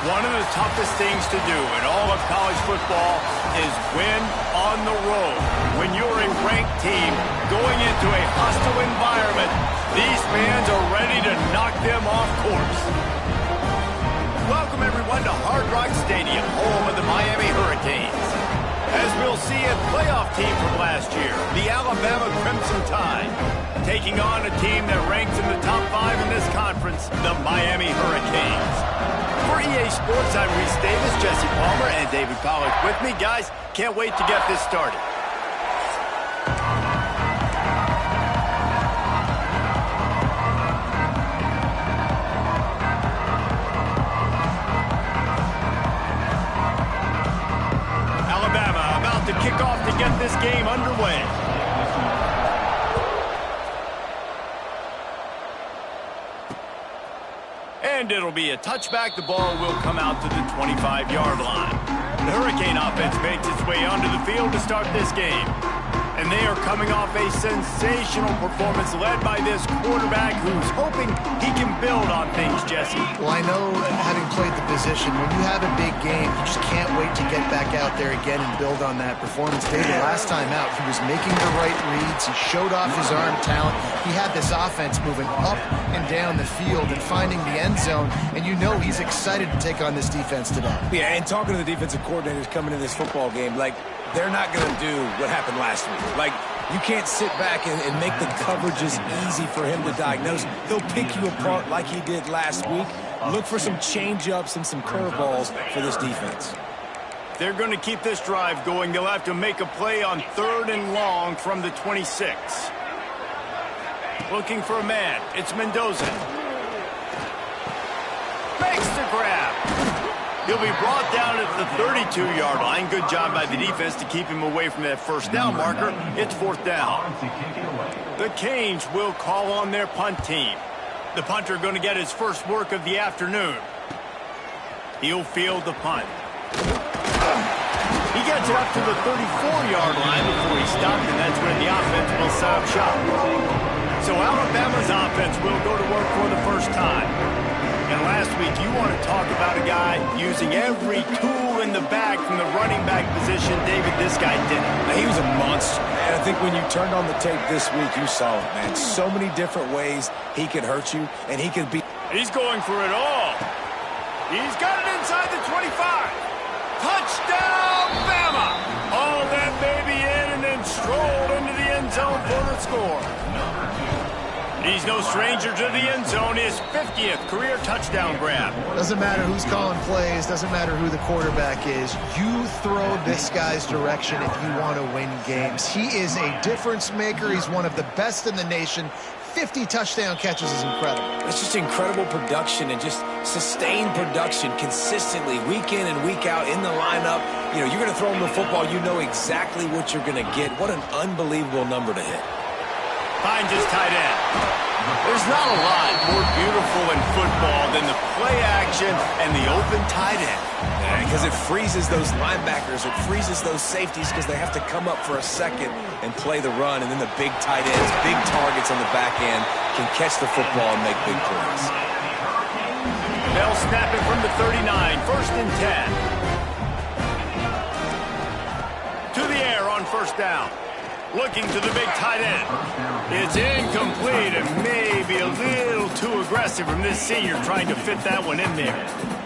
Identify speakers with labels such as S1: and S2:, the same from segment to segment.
S1: One of the toughest things to do in all of college football is win on the road. When you're a ranked team going into a hostile environment, these fans are ready to knock them off course. Welcome, everyone, to Hard Rock Stadium, home of the Miami Hurricanes. As we'll see, a playoff team from last year, the Alabama Crimson Tide, taking on a team that ranks in the top 5 in this conference, the Miami Hurricanes. For EA Sports, I'm Reese Davis, Jesse Palmer, and David Pollack with me. Guys, can't wait to get this started. To kick off to get this game underway. And it'll be a touchback. The ball will come out to the 25-yard line. The Hurricane offense makes its way onto the field to start this game. And they are coming off a sensational performance led by this quarterback who's hoping he can build on things, Jesse.
S2: Well, I know, having played the position, when you have a big game, you just can't wait to get back out there again and build on that performance. David, last time out, he was making the right reads. He showed off his arm talent. He had this offense moving up and down the field and finding the end zone. And you know he's excited to take on this defense today.
S3: Yeah, and talking to the defensive coordinators coming in this football game, like, they're not going to do what happened last week. Like, you can't sit back and make the coverages easy for him to diagnose. He'll pick you apart like he did last week. Look for some change-ups and some curveballs for this defense.
S1: They're going to keep this drive going. They'll have to make a play on 3rd and long from the 26. Looking for a man. It's Mendoza. Makes the grab. He'll be brought down at the 32-yard line. Good job by the defense to keep him away from that first down marker. It's 4th down. The Canes will call on their punt team. The punter going to get his first work of the afternoon. He'll field the punt. He gets it up to the 34-yard line before he stopped, and that's when the offense will set up shop. So Alabama's offense will go to work for the first time. And last week, you want to talk about a guy using every tool in the bag from the running back position. David, this guy did it.
S3: He was a monster. And I think when you turned on the tape this week, you saw it, man. So many different ways he could hurt you, and he could be...
S1: He's going for it all. He's got it inside the 25. Touchdown, Bama! All that baby in and then strolled into the end zone for the score. He's no stranger to the end zone. His 50th career touchdown grab.
S2: Doesn't matter who's calling plays. Doesn't matter who the quarterback is. You throw this guy's direction if you want to win games. He is a difference maker. He's one of the best in the nation. 50 touchdown catches is incredible.
S3: It's just incredible production and just sustained production consistently, week in and week out in the lineup. You know, you're going to throw him the football. You know exactly what you're going to get. What an unbelievable number to hit.
S1: Finds his tight end. There's not a lot more beautiful in football than the play action and the open tight end.
S3: Because it freezes those linebackers. It freezes those safeties because they have to come up for a second and play the run. And then the big tight ends, big targets on the back end, can catch the football and make big plays.
S1: They'll snap it from the 39. 1st and 10. To the air on 1st down. Looking to the big tight end. It's incomplete and maybe a little too aggressive from this senior trying to fit that one in there.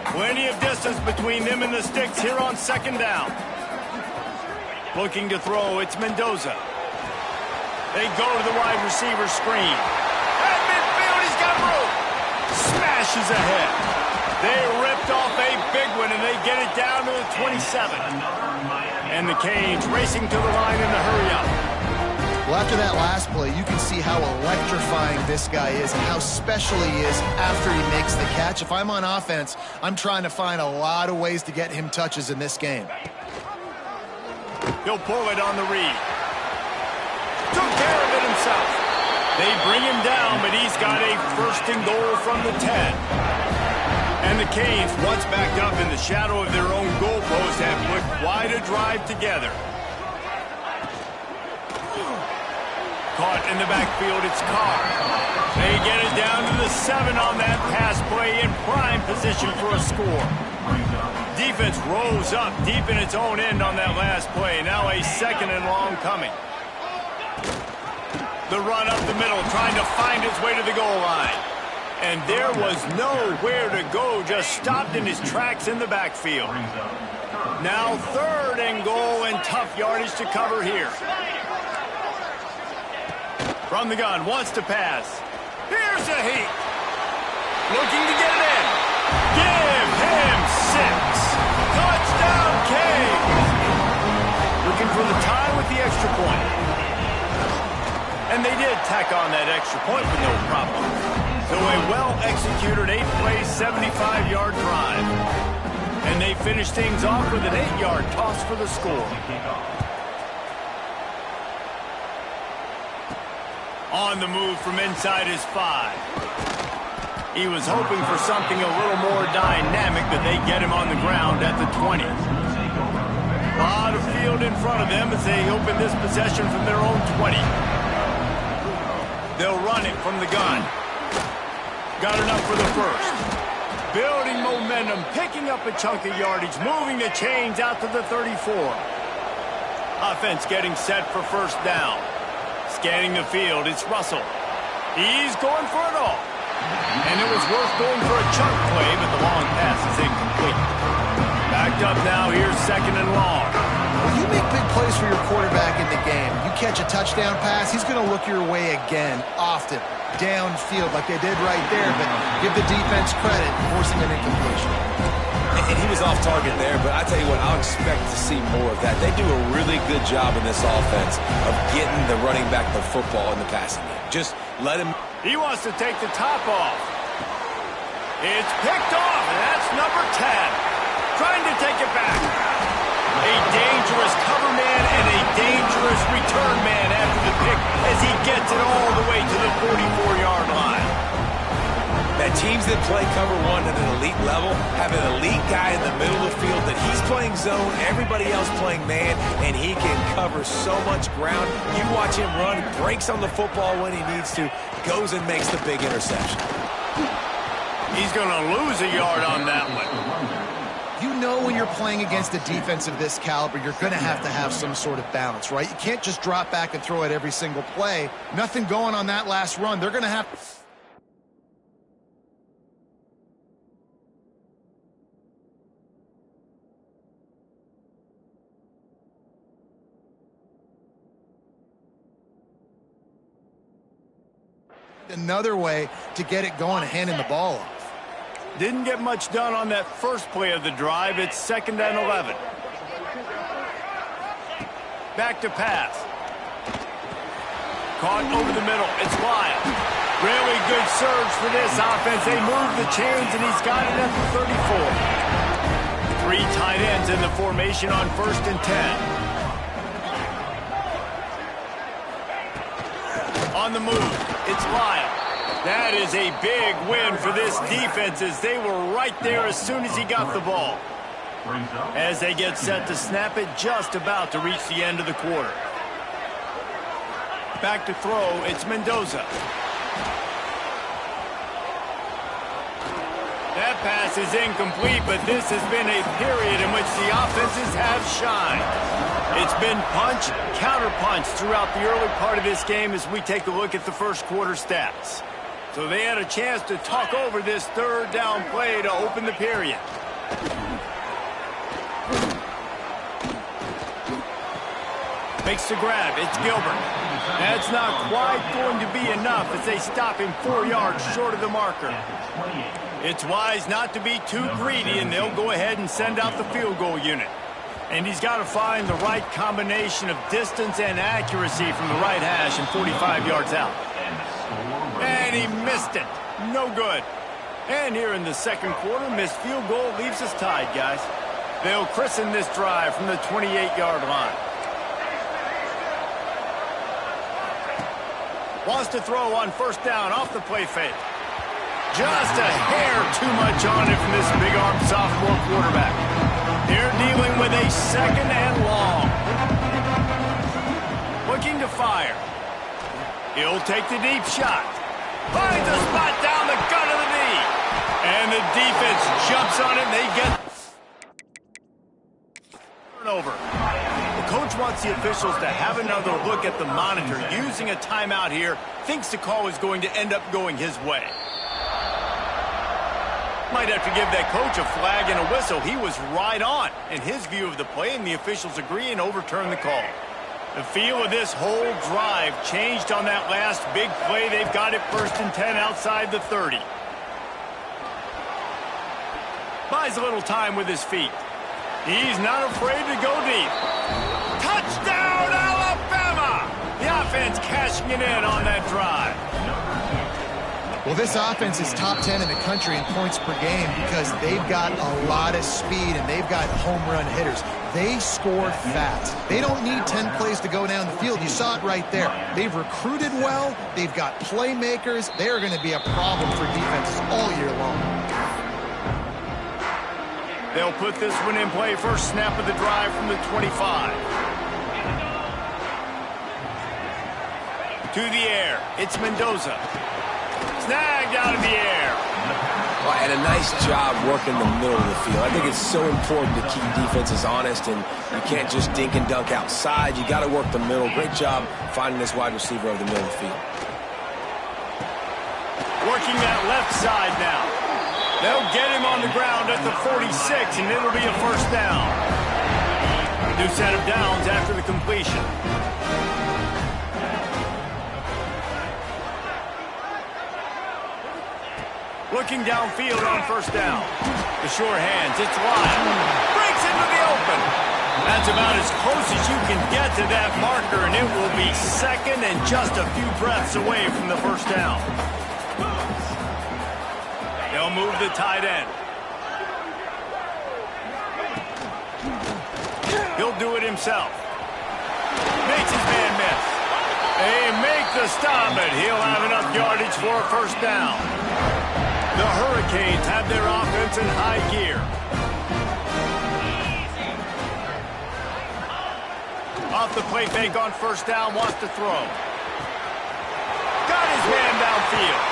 S1: Plenty of distance between them and the sticks here on 2nd down. Looking to throw, it's Mendoza. They go to the wide receiver screen. At midfield, he's got room. Smashes ahead. They ripped off a big one and they get it down to the 27. And the Canes racing to the line in the hurry-up.
S2: Well, after that last play, you can see how electrifying this guy is and how special he is after he makes the catch. If I'm on offense, I'm trying to find a lot of ways to get him touches in this game.
S1: He'll pull it on the read. Took care of it himself. They bring him down, but he's got a 1st and goal from the 10. And the Canes, once backed up in the shadow of their own goalpost, have put quite a drive together. Caught in the backfield, it's Carr. They get it down to the 7 on that pass play in prime position for a score. Defense rose up deep in its own end on that last play. Now a 2nd and long coming. The run up the middle, trying to find its way to the goal line. And there was nowhere to go, just stopped in his tracks in the backfield. Now 3rd and goal and tough yardage to cover here. From the gun, wants to pass. Here's a heat. Looking to get it in. Give him 6. Touchdown, Canes. Looking for the tie with the extra point. And they did tack on that extra point with no problem. So a well-executed 8-play, 75-yard drive. And they finish things off with an 8-yard toss for the score. On the move from inside his 5. He was hoping for something a little more dynamic, but they get him on the ground at the 20. A lot of field in front of them as they open this possession from their own 20. They'll run it from the gun. Got enough for the 1st. Building momentum, picking up a chunk of yardage, moving the chains out to the 34. Offense getting set for 1st down. Scanning the field, it's Russell. He's going for it all. And it was worth going for a chunk play, but the long pass is incomplete. Backed up now, here's 2nd and long.
S2: When you make big plays for your quarterback in the game, you catch a touchdown pass, he's going to look your way again, often, downfield like they did right there, but give the defense credit, forcing an incompletion.
S3: And he was off target there, but I tell you what, I'll expect to see more of that. They do a really good job in this offense of getting the running back the football in the passing game. Just let him.
S1: He wants to take the top off. It's picked off, and that's number 10. Trying to take it back. A dangerous cover man and a dangerous return man after the pick as he gets it all the way to the 44-yard line.
S3: That teams that play cover 1 at an elite level have an elite guy in the middle of the field that he's playing zone, everybody else playing man, and he can cover so much ground. You watch him run, breaks on the football when he needs to, goes and makes the big interception.
S1: He's going to lose a yard on that one.
S2: You know when you're playing against a defense of this caliber, you're going to have some sort of balance, right? You can't just drop back and throw it every single play. Nothing going on that last run. They're going to have... another way to get it going, handing the ball off.
S1: Didn't get much done on that first play of the drive. It's 2nd and 11. Back to pass. Caught over the middle. It's Lyle. Really good surge for this offense. They move the chains, and he's got it at the 34. 3 tight ends in the formation on 1st and 10. On the move, it's Lyle. That is a big win for this defense as they were right there as soon as he got the ball. As they get set to snap it, just about to reach the end of the quarter. Back to throw, it's Mendoza. That pass is incomplete, but this has been a period in which the offenses have shined. It's been punch, counter-punch throughout the early part of this game as we take a look at the first quarter stats. So they had a chance to talk over this 3rd down play to open the period. Makes the grab. It's Gilbert. That's not quite going to be enough as they stop him 4 yards short of the marker. It's wise not to be too greedy, and they'll go ahead and send out the field goal unit. And he's got to find the right combination of distance and accuracy from the right hash and 45 yards out. And he missed it. No good. And here in the 2nd quarter, missed field goal leaves us tied, guys. They'll christen this drive from the 28-yard line. Wants to throw on 1st down off the play fake. Just a hair too much on it from this big-arm sophomore quarterback. They're dealing with a 2nd and long. Looking to fire. He'll take the deep shot. Finds a spot down the gut of the knee. And the defense jumps on it, and they get turnover. The coach wants the officials to have another look at the monitor. Using a timeout here, thinks the call is going to end up going his way. Might have to give that coach a flag and a whistle. He was right on in his view of the play, and the officials agree and overturn the call. The feel of this whole drive changed on that last big play. They've got it 1st and 10 outside the 30. Buys a little time with his feet. He's not afraid to go deep. Touchdown, Alabama! The offense cashing it in on that drive.
S2: Well, this offense is top 10 in the country in points per game because they've got a lot of speed and they've got home run hitters. They score fast. They don't need 10 plays to go down the field. You saw it right there. They've recruited well. They've got playmakers. They're going to be a problem for defenses all year long.
S1: They'll put this one in play. First snap of the drive from the 25. To the air. It's Mendoza. Snagged out of the air.
S3: Well, and a nice job working the middle of the field. I think it's so important to keep defenses honest, and you can't just dink and dunk outside. You got to work the middle. Great job finding this wide receiver over the middle of the field.
S1: Working that left side now. They'll get him on the ground at the 46, and it'll be a first down. New set of downs after the completion. Looking downfield on first down. The sure hands, it's Lyle. Breaks into the open. That's about as close as you can get to that marker, and it will be second and just a few breaths away from the first down. They'll move the tight end. He'll do it himself. Makes his man miss. They make the stop, but he'll have enough yardage for a first down. The Hurricanes have their offense in high gear. Off the play fake on first down, wants to throw. Got his man downfield.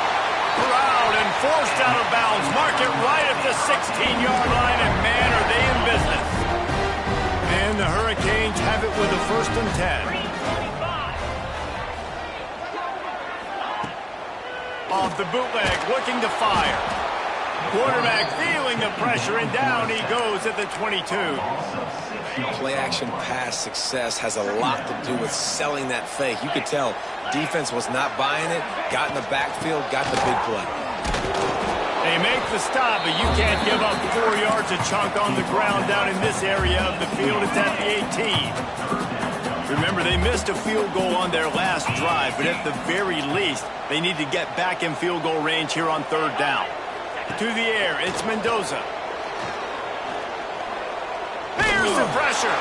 S1: Corralled and forced out of bounds. Mark it right at the 16-yard line, and man, are they in business. And the Hurricanes have it with a 1st and 10. Off the bootleg, looking to fire. Quarterback feeling the pressure, and down he goes at the 22.
S3: Play-action pass success has a lot to do with selling that fake. You could tell defense was not buying it, got in the backfield, got the big play.
S1: They make the stop, but you can't give up 4 yards a chunk on the ground down in this area of the field. It's at the 18. Remember, they missed a field goal on their last drive, but at the very least, they need to get back in field goal range here on 3rd down. To the air, it's Mendoza. There's the pressure.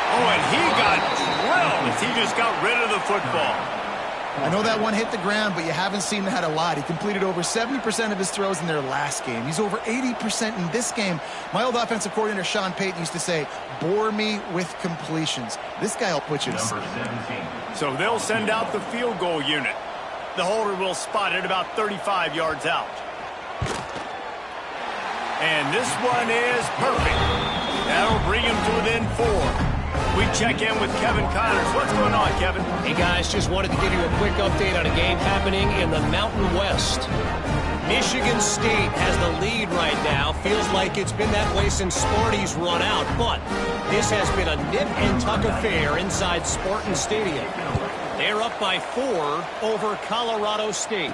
S1: Oh, and he got drilled as he just got rid of the football.
S2: I know that one hit the ground, but you haven't seen that a lot. He completed over 70% of his throws in their last game. He's over 80% in this game. My old offensive coordinator, Sean Payton, used to say, bore me with completions. This guy will put you to sleep.
S1: So they'll send out the field goal unit. The holder will spot it about 35 yards out. And this one is perfect. That'll bring him to within 4. We check in with Kevin Connors. What's going on, Kevin?
S4: Hey, guys, just wanted to give you a quick update on a game happening in the Mountain West. Michigan State has the lead right now. Feels like it's been that way since Sparty's run out, but this has been a nip-and-tuck affair inside Spartan Stadium. They're up by 4 over Colorado State.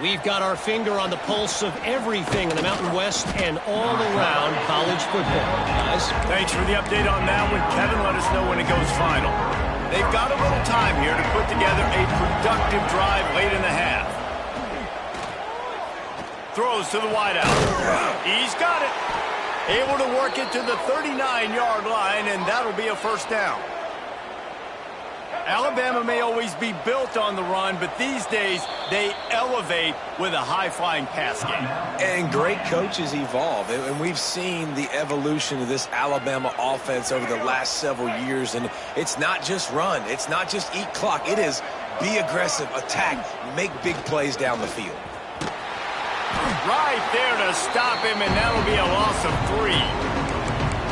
S4: We've got our finger on the pulse of everything in the Mountain West and all around college football, guys.
S1: Thanks for the update on that one, Kevin. Let us know when it goes final. They've got a little time here to put together a productive drive late in the half. Throws to the wideout. He's got it. Able to work it to the 39-yard line, and that'll be a first down. Alabama may always be built on the run, but these days they elevate with a high-flying pass game.
S3: And great coaches evolve, and we've seen the evolution of this Alabama offense over the last several years, and it's not just run, it's not just eat clock, it is Be aggressive, attack, make big plays down the field.
S1: Right there to stop him, and that'll be a loss of 3.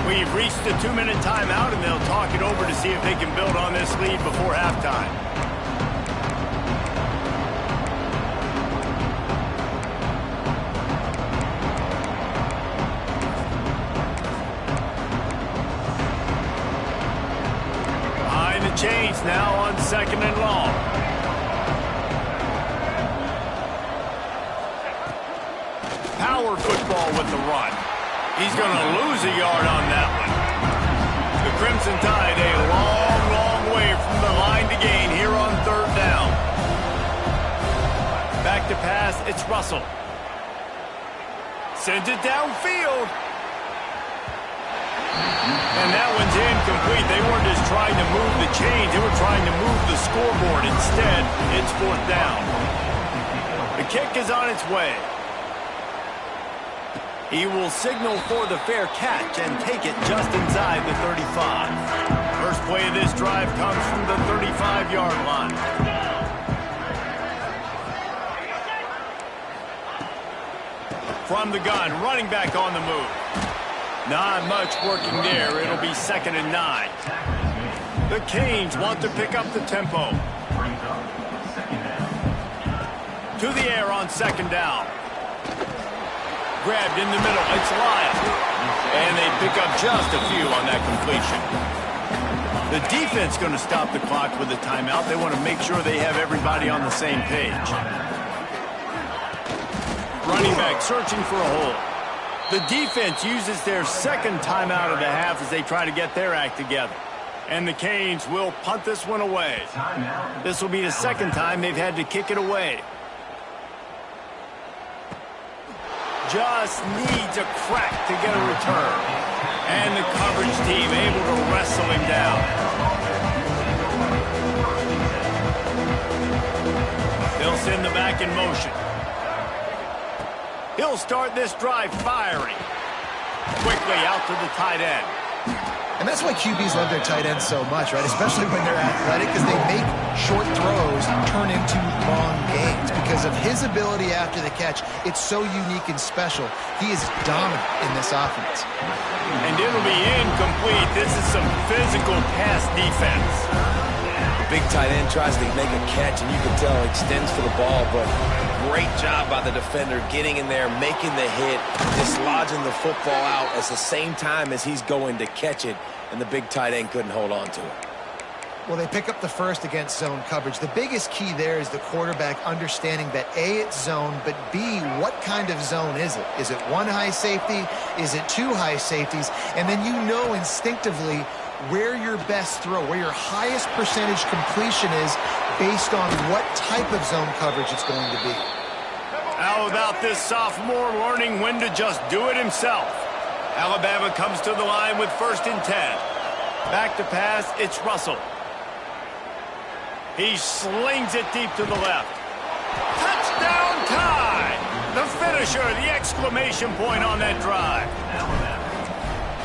S1: We've reached the 2-minute timeout, and they'll talk it over to see if they can build on this lead before halftime. Behind the chains now on 2nd and long. Power football with the run. He's going to lose a yard on that one. The Crimson Tide a long, long way from the line to gain here on 3rd down. Back to pass, it's Russell. Sends it downfield. And that one's incomplete. They weren't just trying to move the chains, they were trying to move the scoreboard. Instead, it's 4th down. The kick is on its way. He will signal for the fair catch and take it just inside the 35. First play of this drive comes from the 35-yard line. From the gun, running back on the move. Not much working there. It'll be 2nd and 9. The Canes want to pick up the tempo. To the air on 2nd down. Grabbed in the middle, it's Lyle. And they pick up just a few on that completion. The defense going to stop the clock with a timeout. They want to make sure they have everybody on the same page. Running back searching for a hole. The defense uses their 2nd timeout of the half as they try to get their act together. And the Canes will punt this one away. This will be the 2nd time they've had to kick it away. Just needs a crack to get a return. And the coverage team able to wrestle him down. They'll send the back in motion. He'll start this drive firing. Quickly out to the tight end.
S2: And that's why QBs love their tight ends so much, right? Especially when they're athletic, because they make short throws turn into long gains. Because of his ability after the catch, it's so unique and special. He is dominant in this offense.
S1: And it'll be incomplete. This is some physical pass defense.
S3: The big tight end tries to make a catch, and you can tell extends for the ball, but great job by the defender getting in there, making the hit, dislodging the football out at the same time as he's going to catch it, and the big tight end couldn't hold on to it.
S2: Well, they pick up the first against zone coverage. The biggest key there is the quarterback understanding that A, it's zone, but B, what kind of zone is it? Is it one high safety? Is it two high safeties? And then you know instinctively where your best throw, where your highest percentage completion is based on what type of zone coverage it's going to be.
S1: How about this sophomore learning when to just do it himself? Alabama comes to the line with 1st and 10. Back to pass, it's Russell. He slings it deep to the left. Touchdown Tide! The finisher, the exclamation point on that drive.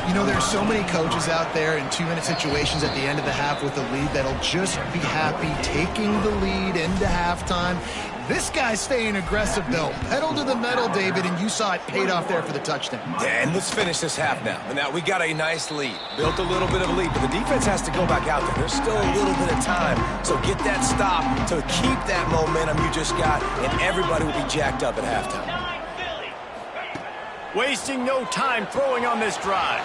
S2: You know, there's so many coaches out there in 2-minute situations at the end of the half with the lead that'll just be happy taking the lead into halftime. This guy's staying aggressive, though. Pedal to the metal, David, and you saw it paid off there for the touchdown.
S3: And let's finish this half now. And now we got a nice lead. Built a little bit of a lead, but the defense has to go back out there. There's still a little bit of time. So get that stop to keep that momentum you just got, and everybody will be jacked up at halftime.
S1: Wasting no time throwing on this drive.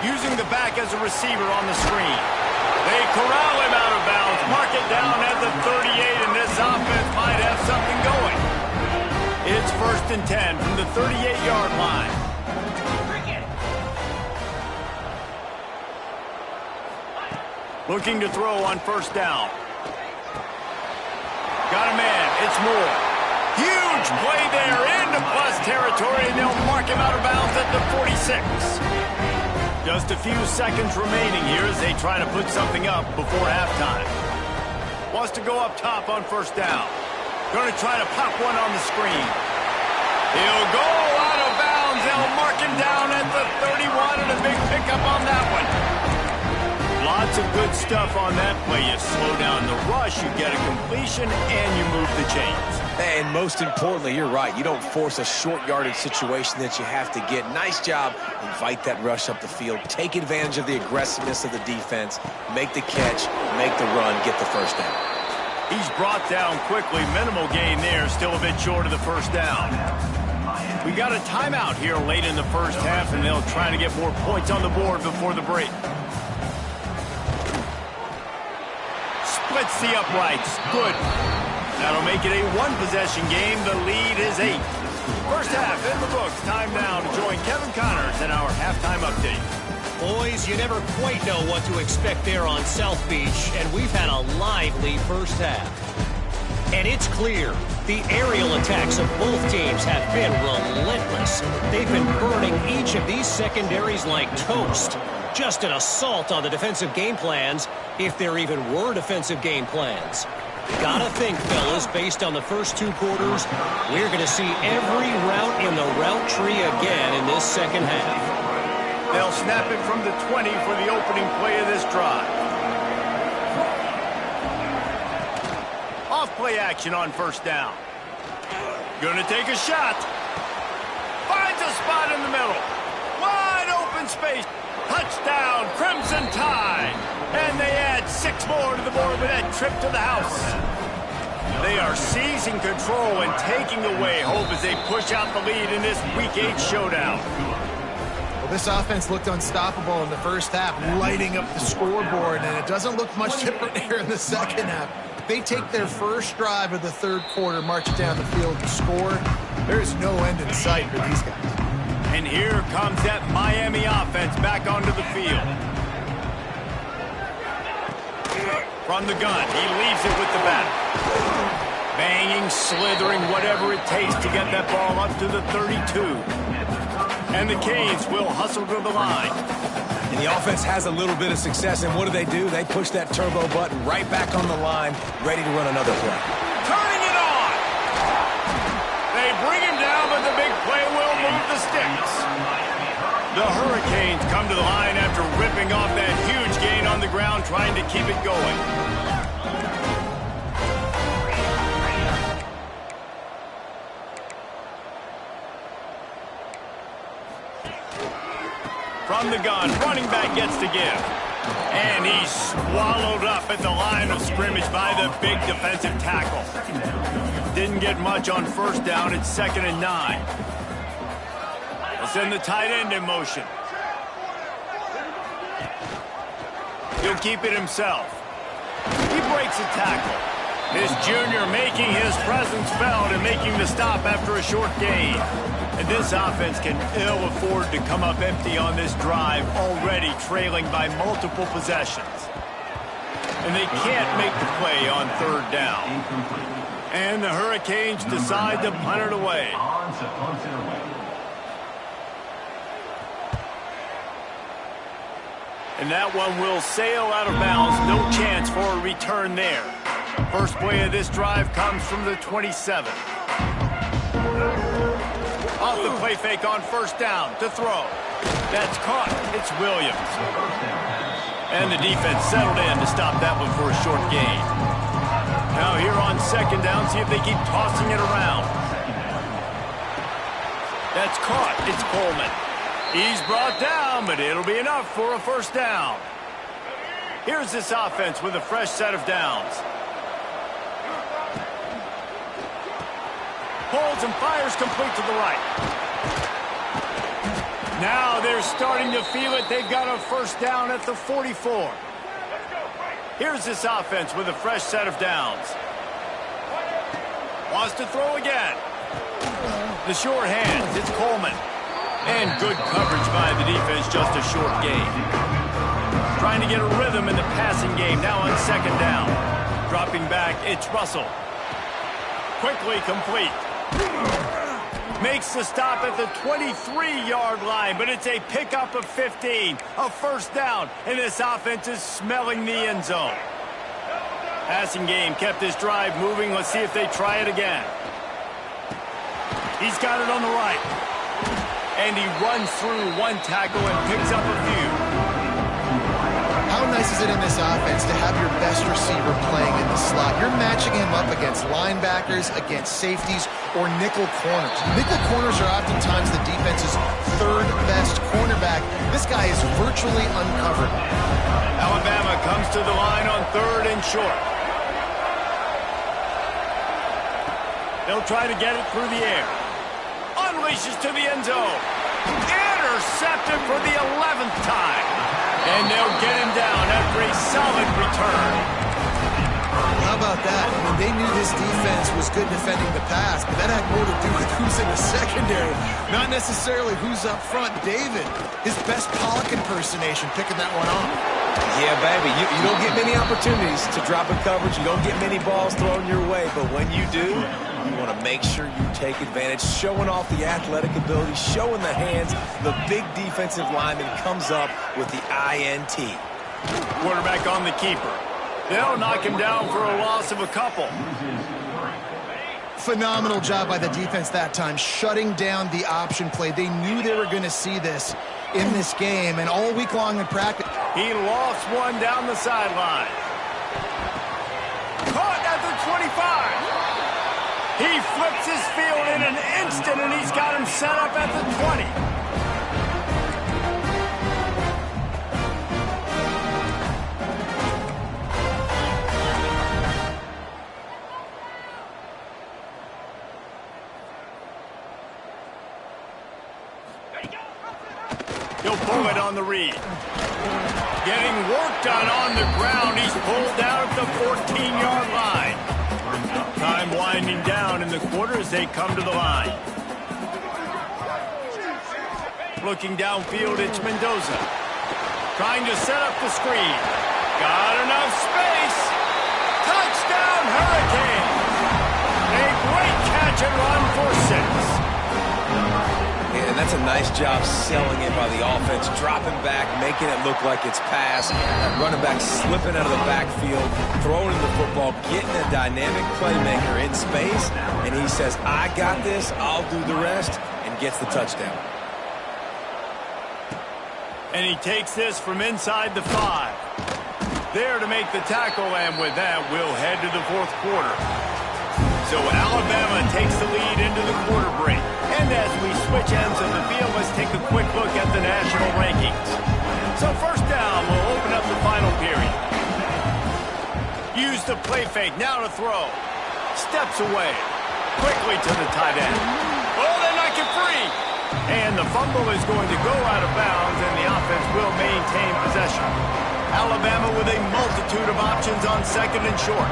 S1: Using the back as a receiver on the screen. They corral him out of bounds. Mark it down at the 38, and this offense might have something going. It's 1st and 10 from the 38-yard line. Looking to throw on 1st down. Got a man. It's Moore. Huge play there into plus territory, and they'll mark him out of bounds at the 46. Just a few seconds remaining here as they try to put something up before halftime. Wants to go up top on 1st down. Going to try to pop one on the screen. He'll go out of bounds. They'll mark him down at the 31, and a big pickup on that one. Lots of good stuff on that play. You slow down the rush, you get a completion, and you move the chains.
S3: And most importantly, you're right. You don't force a short yardage situation that you have to get. Nice job. Invite that rush up the field. Take advantage of the aggressiveness of the defense. Make the catch, make the run, get the first down.
S1: He's brought down quickly. Minimal gain there. Still a bit short of the first down. We got a timeout here late in the first half, and they'll try to get more points on the board before the break. Splits the uprights. Good. That'll make it a one-possession game. The lead is 8. First half in the books. Time now to join Kevin Connors in our halftime update.
S4: Boys, you never quite know what to expect there on South Beach, and we've had a lively first half. And it's clear, the aerial attacks of both teams have been relentless. They've been burning each of these secondaries like toast. Just an assault on the defensive game plans, if there even were defensive game plans. Gotta think, fellas, based on the first 2 quarters, we're going to see every route in the route tree again in this second half.
S1: They'll snap it from the 20 for the opening play of this drive. Off play action on first down. Gonna take a shot. Finds a spot in the middle. Wide open space. Touchdown, Crimson Tide. And they add 6 more to the board with that trip to the house. They are seizing control and taking away hope as they push out the lead in this Week 8 showdown.
S2: Well, this offense looked unstoppable in the first half, lighting up the scoreboard, and it doesn't look much different here in the second half. They take their first drive of the third quarter, march down the field and score. There's no end in sight for these guys.
S1: And here comes that Miami offense back onto the field. From the gun, he leaves it with the bat. Banging, slithering, whatever it takes to get that ball up to the 32. And the Canes will hustle to the line.
S3: And the offense has a little bit of success, and what do? They push that turbo button right back on the line, ready to run another play.
S1: Turning it on! They bring him down, but the big play will move the sticks. The Hurricanes come to the line after ripping off that huge gain on the ground, trying to keep it going. From the gun, running back gets to give. And he's swallowed up at the line of scrimmage by the big defensive tackle. Didn't get much on first down. It's 2nd and 9. They'll send the tight end in motion. He'll keep it himself. He breaks a tackle. This junior making his presence felt and making the stop after a short gain. And this offense can ill afford to come up empty on this drive, already trailing by multiple possessions. And they can't make the play on third down. And the Hurricanes decide to punt it away. And that one will sail out of bounds. No chance for a return there. First play of this drive comes from the 27. Off the play fake on first down to throw. That's caught. It's Williams. And the defense settled in to stop that one for a short gain. Now here on second down, see if they keep tossing it around. That's caught. It's Coleman. He's brought down, but it'll be enough for a first down. Here's this offense with a fresh set of downs. Pulls and fires complete to the right. Now they're starting to feel it. They've got a first down at the 44. Here's this offense with a fresh set of downs. Wants to throw again. The short hands, it's Coleman. And good coverage by the defense, just a short gain. Trying to get a rhythm in the passing game, now on second down. Dropping back, it's Russell. Quickly complete. Makes the stop at the 23-yard line, but it's a pickup of 15. A first down, and this offense is smelling the end zone. Passing game kept this drive moving. Let's see if they try it again. He's got it on the right. And he runs through one tackle and picks up a few.
S2: How nice is it in this offense to have your best receiver playing in the slot? You're matching him up against linebackers, against safeties, or nickel corners. Nickel corners are oftentimes the defense's third best cornerback. This guy is virtually uncovered.
S1: Alabama comes to the line on 3rd and short. They'll try to get it through the air. Unleashes to the end zone. Intercepted for the 11th time. And they'll get him down after a solid return.
S2: How about that? I mean, they knew this defense was good defending the pass, but that had more to do with who's in the secondary, not necessarily who's up front. David, his best Pollock impersonation, picking that one off.
S3: Yeah, baby, you don't get many opportunities to drop in coverage. You don't get many balls thrown your way, but when you do, you want to make sure you take advantage, showing off the athletic ability, showing the hands. The big defensive lineman comes up with the INT.
S1: Quarterback on the keeper. They'll knock him down for a loss of a couple.
S2: Phenomenal job by the defense that time, shutting down the option play. They knew they were going to see this in this game, and all week long in practice.
S1: He lost one down the sideline. Caught at the 25. He flips his field in an instant, and he's got him set up at the 20. He'll pull it on the read. Getting work done on the ground. He's pulled down at the 14-yard line. Time winding down in the quarter as they come to the line. Looking downfield, it's Mendoza. Trying to set up the screen. Got enough space. Touchdown, Hurricanes. A great catch and run for 6.
S3: And that's a nice job selling it by the offense, dropping back, making it look like it's pass. That running back slipping out of the backfield, throwing the football, getting a dynamic playmaker in space, and he says, I got this, I'll do the rest, and gets the touchdown.
S1: And he takes this from inside the 5. There to make the tackle, and with that, we'll head to the 4th quarter. So Alabama takes the lead into the quarter break. And as we switch ends of the field, let's take a quick look at the national rankings. So first down, we'll open up the final period. Use the play fake, now to throw. Steps away. Quickly to the tight end. Oh, they knock it free. And the fumble is going to go out of bounds, and the offense will maintain possession. Alabama with a multitude of options on 2nd and short.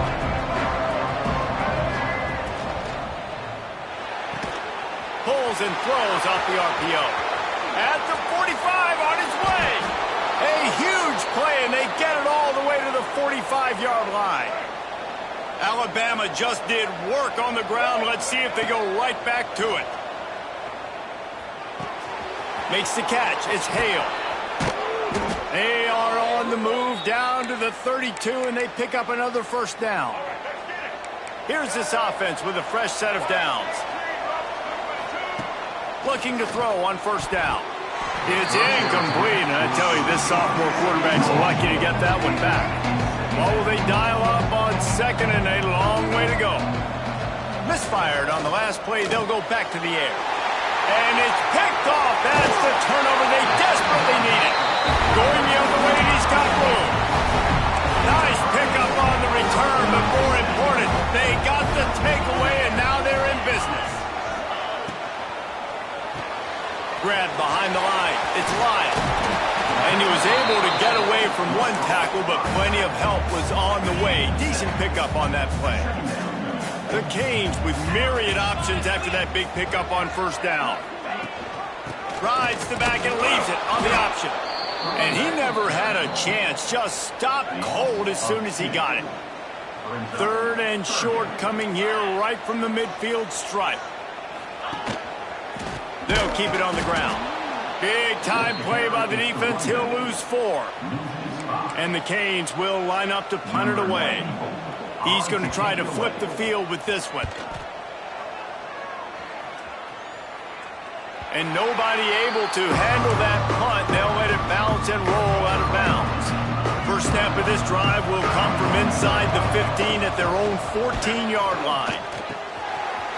S1: Pulls and throws off the RPO. At the 45, on his way. A huge play, and they get it all the way to the 45-yard line. Alabama just did work on the ground. Let's see if they go right back to it. Makes the catch. It's Hale. They are on the move down to the 32, and they pick up another first down. Here's this offense with a fresh set of downs. Looking to throw on first down. It's incomplete, and I tell you, this sophomore quarterback's lucky to get that one back. What will they dial up on 2nd, and a long way to go? Misfired on the last play. They'll go back to the air. And it's picked off. That's the turnover they desperately needed. Going the other way, and he's got room. Nice pickup on the return, but more important, they got the takeaway, and now they're in business. Grab behind the line. It's Lyle. And he was able to get away from one tackle, but plenty of help was on the way. Decent pickup on that play. The Canes with myriad options after that big pickup on first down. Rides the back and leaves it on the option. And he never had a chance. Just stopped cold as soon as he got it. 3rd and short coming here right from the midfield stripe. They'll keep it on the ground. Big time play by the defense. He'll lose 4. And the Canes will line up to punt it away. He's going to try to flip the field with this one. And nobody able to handle that punt. They'll let it bounce and roll out of bounds. this drive will come from inside the 15 at their own 14-yard line.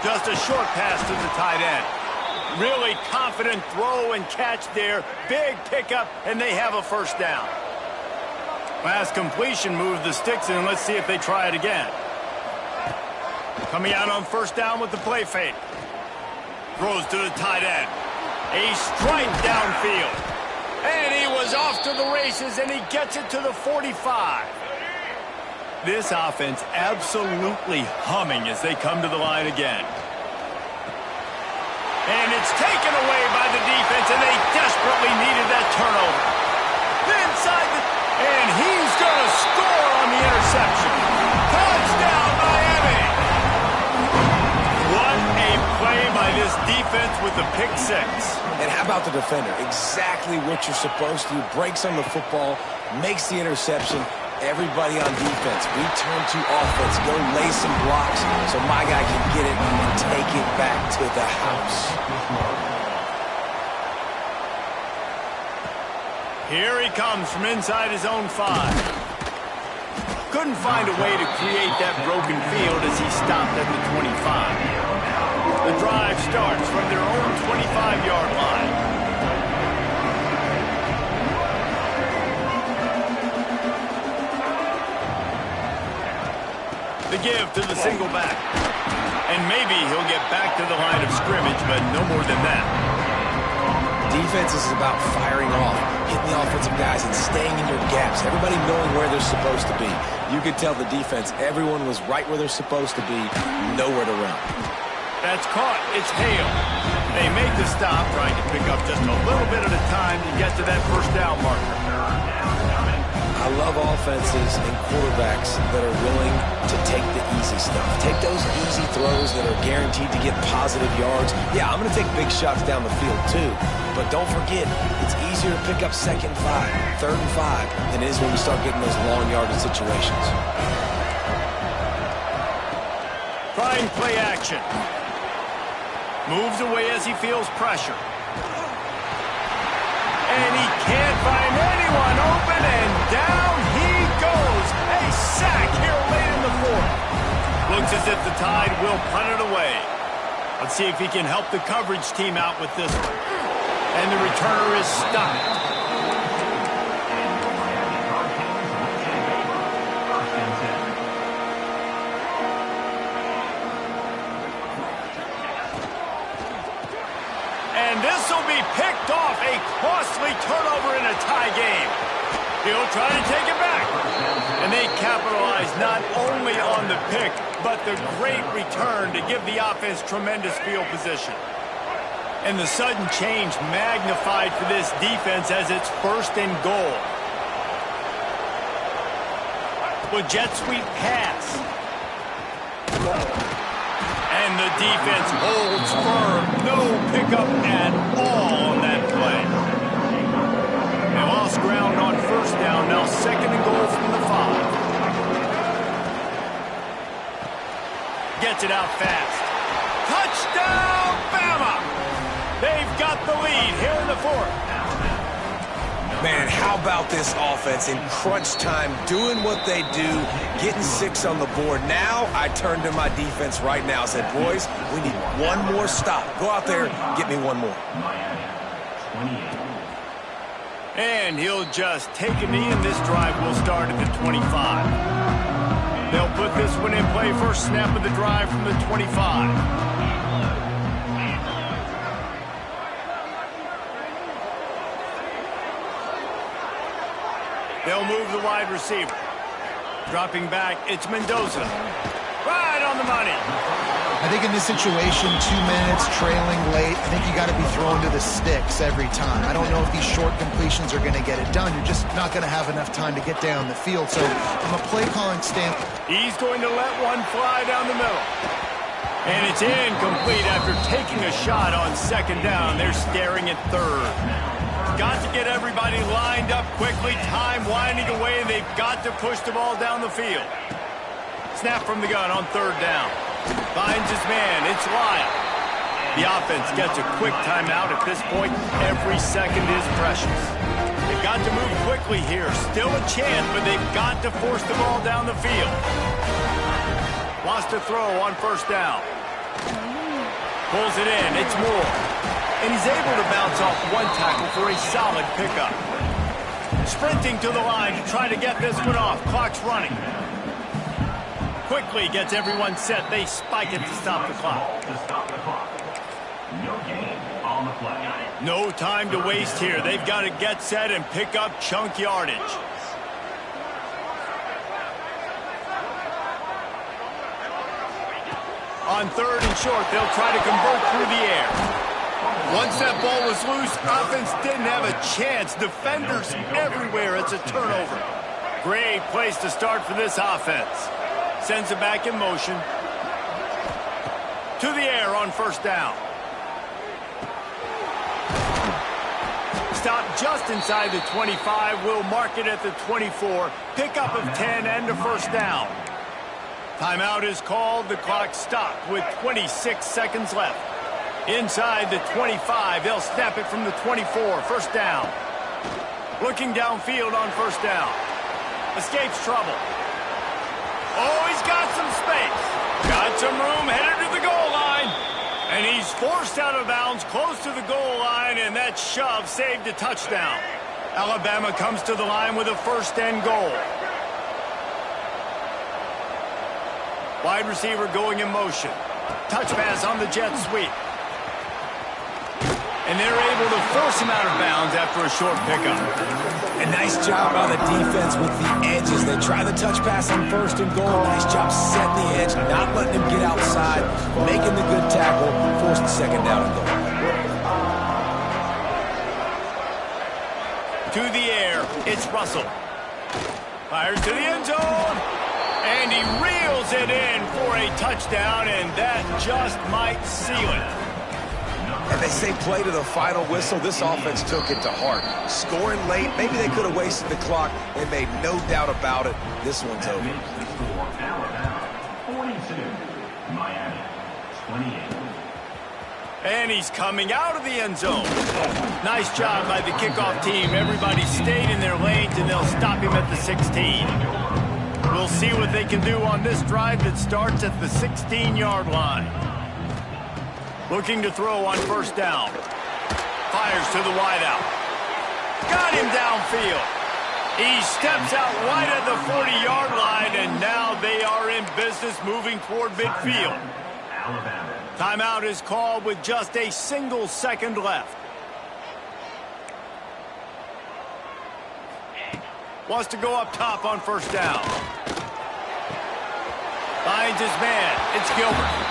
S1: Just a short pass to the tight end. Really confident throw and catch there. Big pickup, and they have a first down. Last completion moves the sticks in. Let's see if they try it again. Coming out on first down with the play fake. Throws to the tight end. A strike downfield. And he was off to the races, and he gets it to the 45. This offense absolutely humming as they come to the line again. And it's taken away by the defense, and they desperately needed that turnover. Inside the... And he's going to score on the interception. Touchdown, Miami! What a play by this defense with the pick six.
S3: And how about the defender? Exactly what you're supposed to do. Breaks on the football, makes the interception. Everybody on defense, we turn to offense. Go lay some blocks so my guy can get it and take it back to the house.
S1: Here he comes from inside his own 5. Couldn't find a way to create that broken field as he stopped at the 25. The drive starts from their own 25-yard line. The give to the single back. And maybe he'll get back to the line of scrimmage, but no more than that.
S3: Defense is about firing off, hitting the offensive guys and staying in your gaps. Everybody knowing where they're supposed to be. You could tell the defense, everyone was right where they're supposed to be, nowhere to run.
S1: That's caught. It's Hale. They make the stop, trying to pick up just a little bit at a time to get to that first down marker.
S3: I love offenses and quarterbacks that are willing to take the easy stuff. Take those easy throws that are guaranteed to get positive yards. Yeah, I'm going to take big shots down the field too. But don't forget, it's easier to pick up 2nd and 5, 3rd and 5 than it is when we start getting those long yardage situations.
S1: Trying play action. Moves away as he feels pressure. And he can't find anyone open, and down he goes. A sack here late in the 4th. Looks as if the Tide will punt it away. Let's see if he can help the coverage team out with this one. And the returner is stopped. And this will be picked off. A costly turnover in a tie game. He'll try to take it back. And they capitalize not only on the pick, but the great return to give the offense tremendous field position. And the sudden change magnified for this defense as it's 1st and goal. With jet sweep pass. And the defense holds firm. No pickup at all on that play. They lost ground on first down. Now 2nd and goal from the 5. Gets it out fast. Touchdown, Bama! They've got the lead here in the 4th.
S3: Man, how about this offense in crunch time, doing what they do, getting 6 on the board. Now I turn to my defense right now and said, boys, we need one more stop. Go out there, get me one more.
S1: And he'll just take a knee, and this drive will start at the 25. They'll put this one in play. First snap of the drive from the 25. They'll move the wide receiver. Dropping back, it's Mendoza. Right on the money.
S2: I think in this situation, 2 minutes, trailing late, I think you got to be thrown to the sticks every time. I don't know if these short completions are going to get it done. You're just not going to have enough time to get down the field. So from a play calling standpoint,
S1: he's going to let one fly down the middle. And it's incomplete after taking a shot on 2nd down. They're staring at 3rd. Got to get everybody lined up quickly. Time winding away, and they've got to push the ball down the field. Snap from the gun on 3rd down. Finds his man. It's Lyle. The offense gets a quick timeout at this point. Every second is precious. They've got got to move quickly here. Still a chance, but they've got to force the ball down the field. Wants to throw on first down. Pulls it in. It's Moore. And he's able to bounce off one tackle for a solid pickup. Sprinting to the line to try to get this one off. Clock's running. Quickly gets everyone set. They spike it to stop the clock.
S5: No gain on the play.
S1: No time to waste here. They've got to get set and pick up chunk yardage. On third and short, they'll try to convert through the air. Once that ball was loose, offense didn't have a chance. Defenders everywhere. It's a turnover. Great place to start for this offense. Sends it back in motion. To the air on first down. Stop just inside the 25. We'll mark it at the 24. Pickup of 10 and a first down. Timeout is called. The clock stopped with 26 seconds left. Inside the 25. They'll snap it from the 24. First down. Looking downfield on first down. Escapes trouble. Oh, he's got some space. Got some room, headed to the goal line. And he's forced out of bounds close to the goal line, and that shove saved a touchdown. Alabama comes to the line with a first and goal. Wide receiver going in motion. Touch pass on the jet sweep. And they're able to force him out of bounds after a short pickup.
S3: A nice job by the defense with the edges. They try the touch pass on first and goal. Nice job setting the edge, not letting him get outside, making the good tackle, force the second down and goal.
S1: To the air, it's Russell. Fires to the end zone. And he reels it in for a touchdown, and that just might seal it.
S3: And they say play to the final whistle. This offense took it to heart. Scoring late, maybe they could have wasted the clock. They made no doubt about it. This one's over.
S5: The score, Alabama 42, Miami 28.
S1: And he's coming out of the end zone. Nice job by the kickoff team. Everybody stayed in their lanes, and they'll stop him at the 16. We'll see what they can do on this drive that starts at the 16-yard line. Looking to throw on first down. Fires to the wideout. Got him downfield. He steps out right at the 40-yard line, and now they are in business moving toward midfield. Timeout is called with just a single second left. Wants to go up top on first down. Finds his man. It's Gilbert.